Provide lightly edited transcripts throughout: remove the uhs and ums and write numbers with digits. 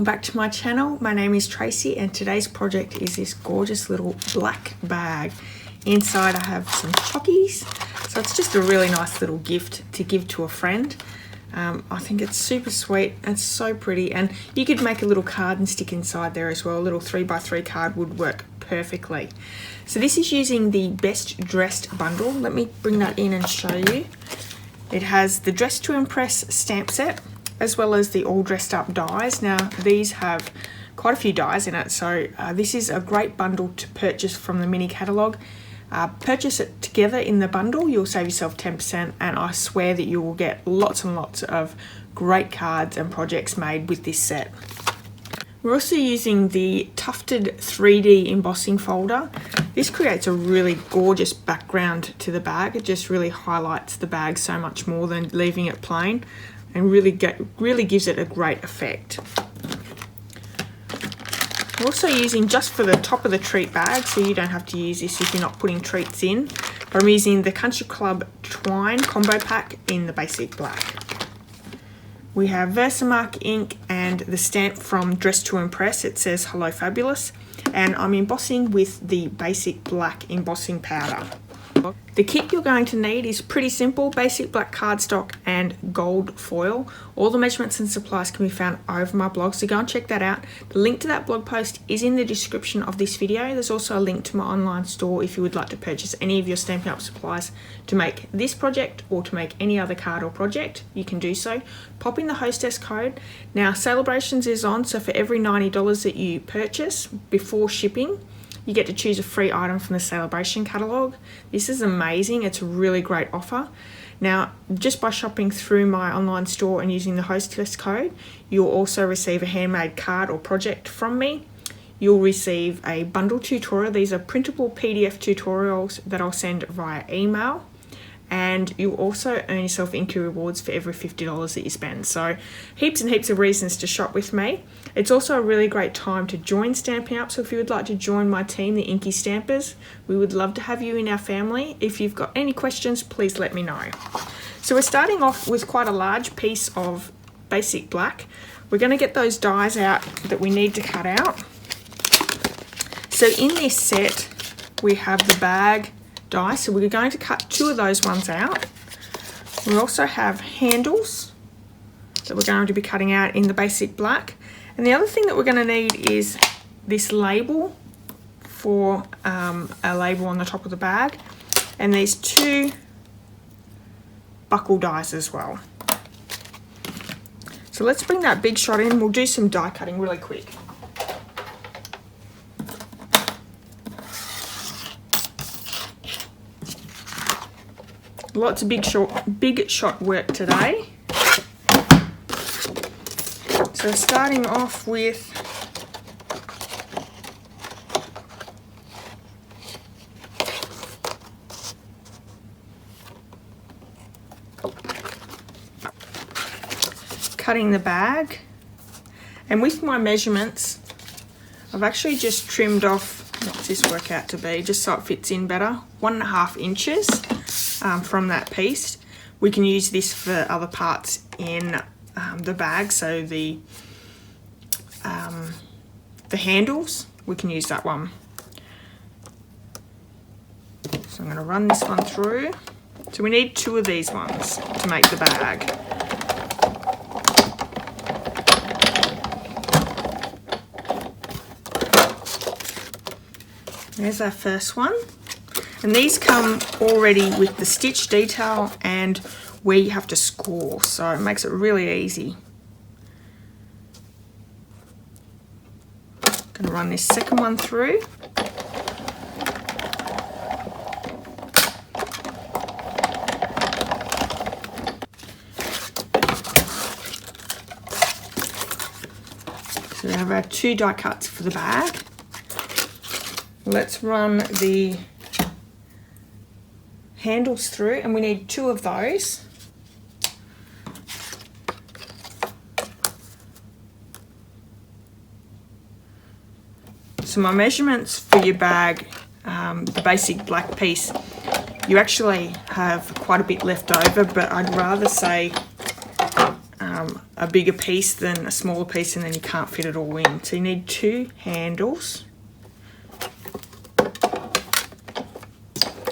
welcome back to my channel. My name is Tracy and today's project is this gorgeous little black bag. Inside I have some chockies, so it's just a really nice little gift to give to a friend. I think it's super sweet, it's so pretty, and you could make a little card and stick inside there as well. A little 3x3 card would work perfectly. So this is using the Best Dressed bundle. Let me bring that in and show you. It has the Dress to Impress stamp set, as well as the all dressed up dies. Now these have quite a few dies in it, so this is a great bundle to purchase from the mini catalogue. Purchase it together in the bundle, you'll save yourself 10%, and I swear that you will get lots and lots of great cards and projects made with this set. We're also using the tufted 3D embossing folder. This creates a really gorgeous background to the bag. It just really highlights the bag so much more than leaving it plain, and really gives it a great effect. We're also using just for the top of the treat bag, so you don't have to use this if you're not putting treats in. But I'm using the Country Club Twine combo pack in the basic black. We have Versamark ink and the stamp from Dress to Impress. It says Hello Fabulous, and I'm embossing with the basic black embossing powder. The kit you're going to need is pretty simple: basic black cardstock and gold foil. All the measurements and supplies can be found over my blog, so go and check that out. The link to that blog post is in the description of this video. There's also a link to my online store if you would like to purchase any of your Stampin' Up! Supplies to make this project or to make any other card or project. You can do so. Pop in the hostess code. Now Celebrations is on, so for every $90 that you purchase before shipping, you get to choose a free item from the Celebration catalogue. This is amazing. It's a really great offer. Now, just by shopping through my online store and using the hostess code, you'll also receive a handmade card or project from me. You'll receive a bundle tutorial. These are printable PDF tutorials that I'll send via email. And you'll also earn yourself Inky rewards for every $50 that you spend. So heaps and heaps of reasons to shop with me. It's also a really great time to join Stampin' Up! So if you would like to join my team, the Inky Stampers, we would love to have you in our family. If you've got any questions, please let me know. So we're starting off with quite a large piece of basic black. We're going to get those dies out that we need to cut out. So in this set, we have the bag die, so we're going to cut 2 of those ones out. We also have handles that we're going to be cutting out in the basic black, and the other thing that we're going to need is this label for a label on the top of the bag, and these 2 buckle dies as well. So let's bring that big shot in. We'll do some die cutting really quick. Lots of big shot work today. So starting off with cutting the bag, and with my measurements, I've actually just trimmed off, what's this work out to be, just so it fits in better, 1.5 inches. From that piece. We can use this for other parts in the bag, so the handles, we can use that one. So I'm going to run this one through. So we need 2 of these ones to make the bag. There's our first one. And these come already with the stitch detail and where you have to score, so it makes it really easy. Going to run this second one through. So we have our 2 die cuts for the bag. Let's run the handles through, and we need 2 of those. So my measurements for your bag, the basic black piece, you actually have quite a bit left over, but I'd rather say a bigger piece than a smaller piece, and then you can't fit it all in. So you need 2 handles.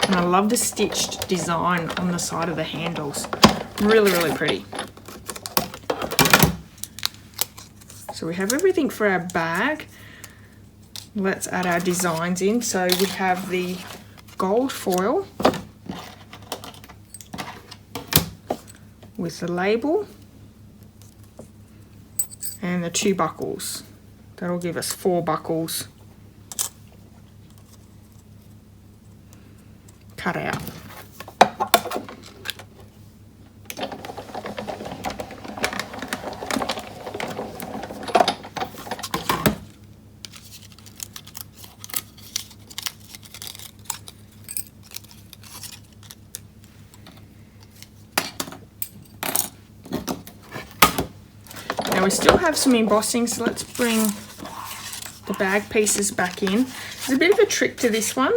And I love the stitched design on the side of the handles. Really, really pretty. So we have everything for our bag. Let's add our designs in. So we have the gold foil with the label and the 2 buckles. That'll give us 4 buckles cut out. Now we still have some embossing, so let's bring the bag pieces back in. There's a bit of a trick to this one.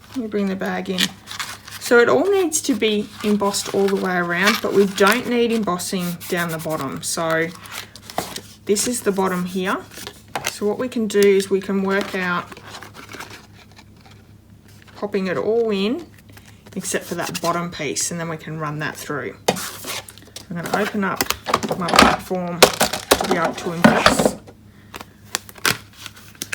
Let me bring the bag in. So it all needs to be embossed all the way around, but we don't need embossing down the bottom. So this is the bottom here. So what we can do is we can work out popping it all in except for that bottom piece, and then we can run that through. I'm going to open up my platform to be able to emboss.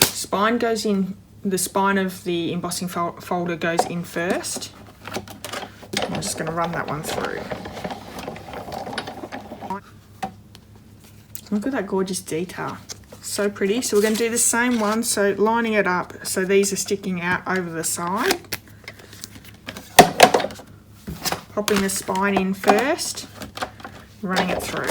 Spine goes in, the spine of the embossing folder goes in first. I'm just going to run that one through. Look at that gorgeous detail. So pretty. So we're going to do the same one, so lining it up so these are sticking out over the side. Popping the spine in first. Running it through.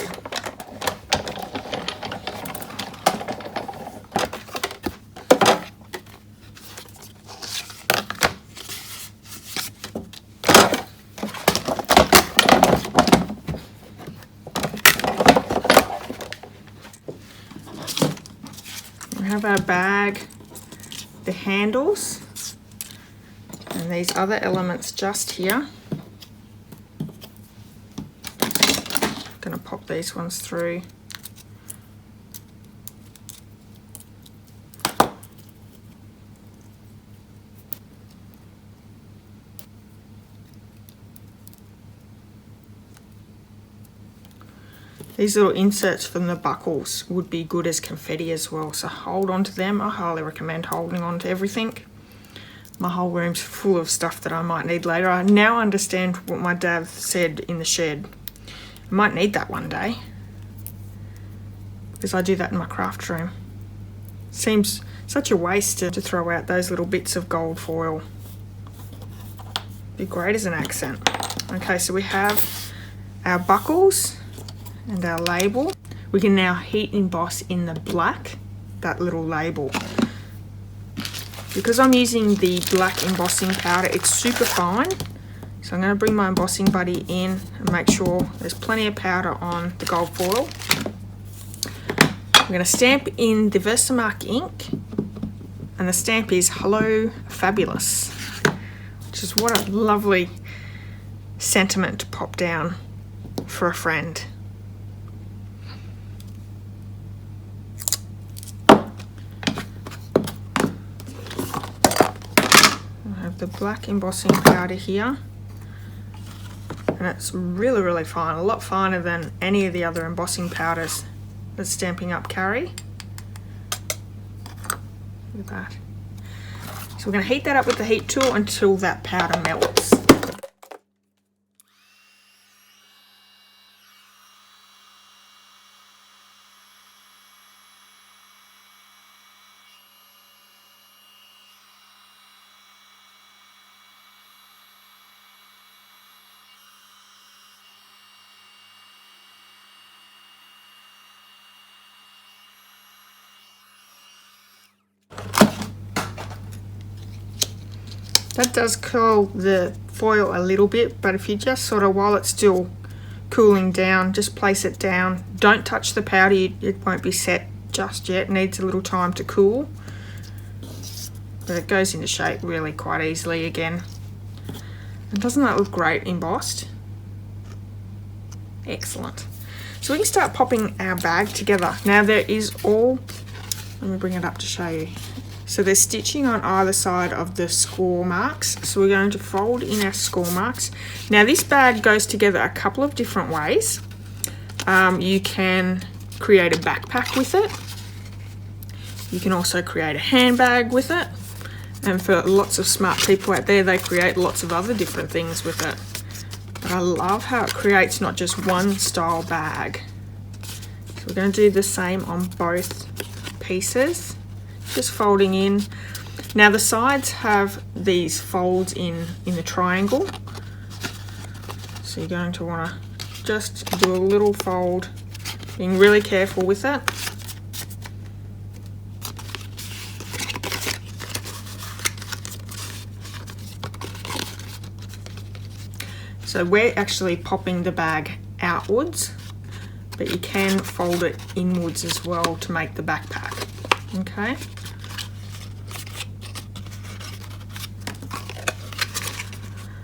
We have our bag, the handles, and these other elements just here. Going to pop these ones through. These little inserts from the buckles would be good as confetti as well, so hold on to them. I highly recommend holding on to everything. My whole room's full of stuff that I might need later. I now understand what my dad said in the shed. I might need that one day, because I do that in my craft room. Seems such a waste to throw out those little bits of gold foil. Be great as an accent. Okay, so we have our buckles and our label. We can now heat emboss in the black, that little label. Because I'm using the black embossing powder, it's super fine. So I'm going to bring my embossing buddy in and make sure there's plenty of powder on the gold foil. I'm going to stamp in the Versamark ink, and the stamp is Hello Fabulous, which is what a lovely sentiment to pop down for a friend. I have the black embossing powder here. And it's really, really fine, a lot finer than any of the other embossing powders that Stampin' Up carry. Look at that. So we're going to heat that up with the heat tool until that powder melts. That does cool the foil a little bit, but if you just sort of, while it's still cooling down, just place it down. Don't touch the powder, it won't be set just yet. It needs a little time to cool. But it goes into shape really quite easily again. And doesn't that look great embossed? Excellent. So we can start popping our bag together. Now there is let me bring it up to show you. So there's stitching on either side of the score marks. So we're going to fold in our score marks. Now this bag goes together a couple of different ways. You can create a backpack with it. You can also create a handbag with it. And for lots of smart people out there, they create lots of other different things with it. But I love how it creates not just one style bag. So we're going to do the same on both pieces. Just folding in. Now the sides have these folds in the triangle. So you're going to want to just do a little fold, being really careful with it. So we're actually popping the bag outwards, but you can fold it inwards as well to make the backpack. Okay.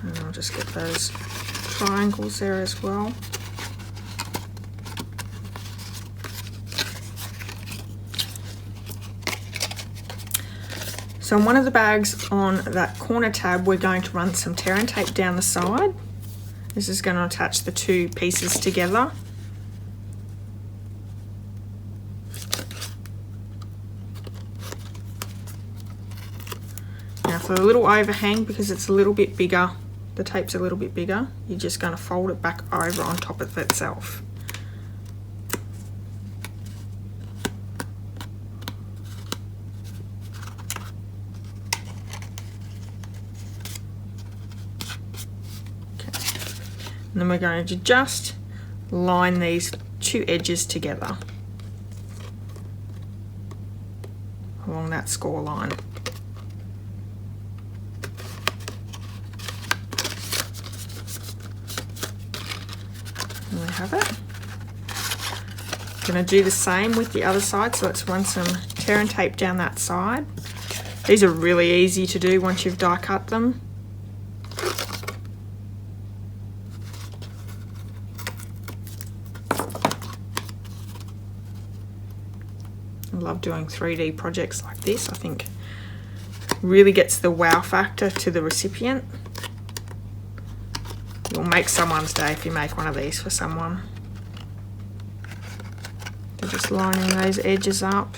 And I'll just get those triangles there as well. So on one of the bags on that corner tab, we're going to run some tear and tape down the side. This is going to attach the two pieces together. Now for the little overhang, because it's a little bit bigger, the tape's a little bit bigger, you're just going to fold it back over on top of itself. And then we're going to just line these two edges together along that score line. And we have it. Going to do the same with the other side, so let's run some tear and tape down that side. These are really easy to do once you've die cut them. I love doing 3D projects like this. I think really gets the wow factor to the recipient. You'll make someone's day if you make one of these for someone. They're just lining those edges up.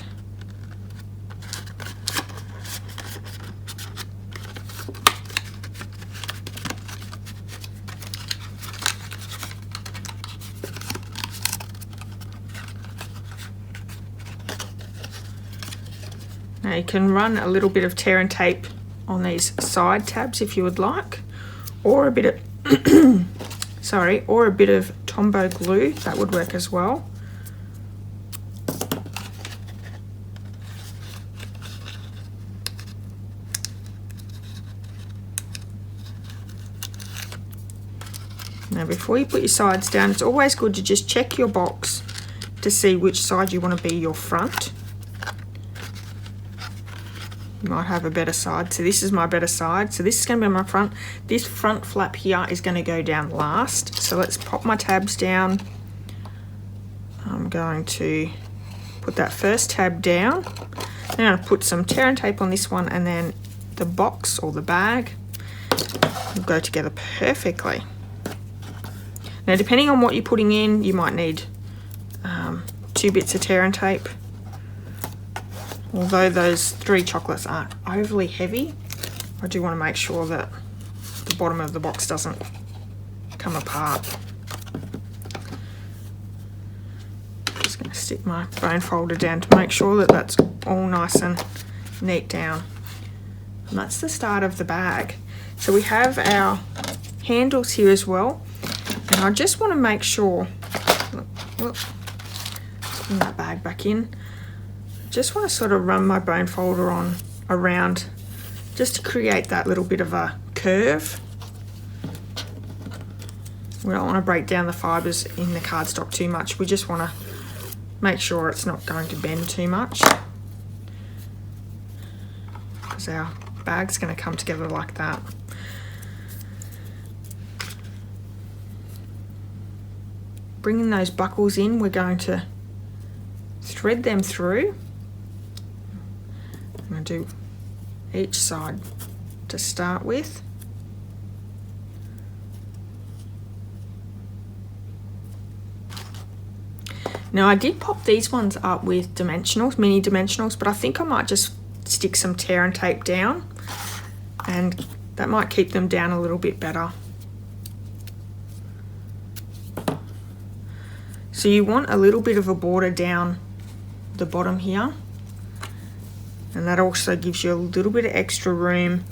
Now you can run a little bit of tear and tape on these side tabs if you would like, or a bit of or a bit of Tombow glue, that would work as well. Now before you put your sides down, it's always good to just check your box to see which side you want to be your front. You might have a better side. So this is my better side. So this is going to be my front. This front flap here is going to go down last. So let's pop my tabs down. I'm going to put that first tab down. Then I'm going to put some tear and tape on this one, and then the box or the bag will go together perfectly. Now depending on what you're putting in, you might need 2 bits of tear and tape. Although those 3 chocolates aren't overly heavy, I do want to make sure that the bottom of the box doesn't come apart. Just going to stick my bone folder down to make sure that that's all nice and neat down. And that's the start of the bag. So we have our handles here as well. And I just want to make sure, look, bring that bag back in. Just want to sort of run my bone folder on around just to create that little bit of a curve. We don't want to break down the fibres in the cardstock too much. We just want to make sure it's not going to bend too much, because our bag's going to come together like that. bringing those buckles in, we're going to thread them through. I'm going to do each side to start with. Now I did pop these ones up with dimensionals, mini dimensionals, but I think I might just stick some tear and tape down, and that might keep them down a little bit better. So you want a little bit of a border down the bottom here, and that also gives you a little bit of extra room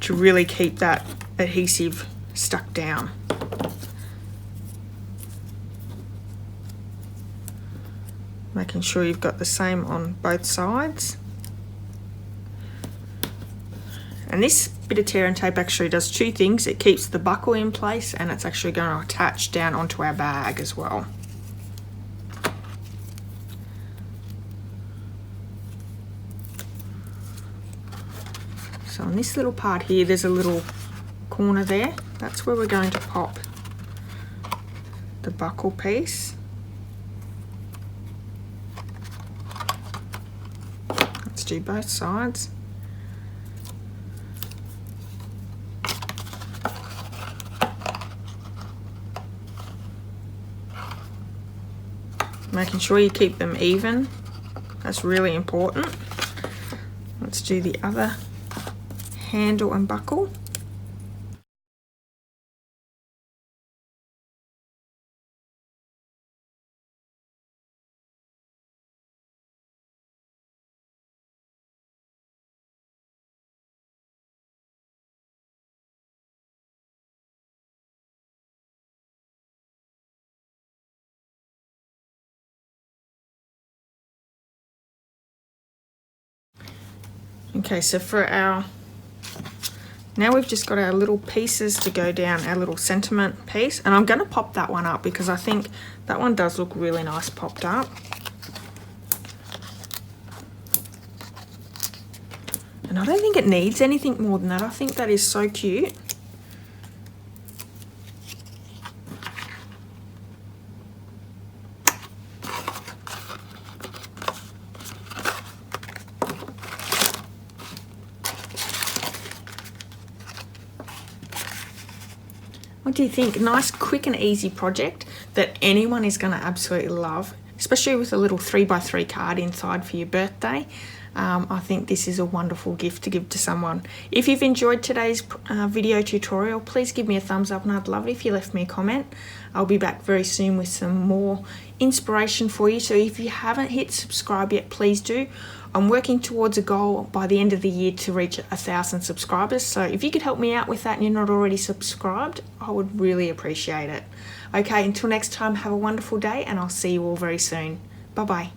to really keep that adhesive stuck down. Making sure you've got the same on both sides. And this bit of tear and tape actually does two things. It keeps the buckle in place, and it's actually going to attach down onto our bag as well. So on this little part here, there's a little corner there. That's where we're going to pop the buckle piece. Let's do both sides. Making sure you keep them even. That's really important. Let's do the other handle and buckle. Okay, so for our, now we've just got our little pieces to go down, our little sentiment piece, and I'm going to pop that one up because I think that one does look really nice popped up. And I don't think it needs anything more than that. I think that is so cute. What do you think? Nice, quick and easy project that anyone is going to absolutely love, especially with a little 3x3 card inside for your birthday. I think this is a wonderful gift to give to someone. If you've enjoyed today's video tutorial, please give me a thumbs up, and I'd love it if you left me a comment. I'll be back very soon with some more inspiration for you. So if you haven't hit subscribe yet, please do. I'm working towards a goal by the end of the year to reach 1,000 subscribers. So if you could help me out with that and you're not already subscribed, I would really appreciate it. Okay, until next time, have a wonderful day, and I'll see you all very soon. Bye-bye.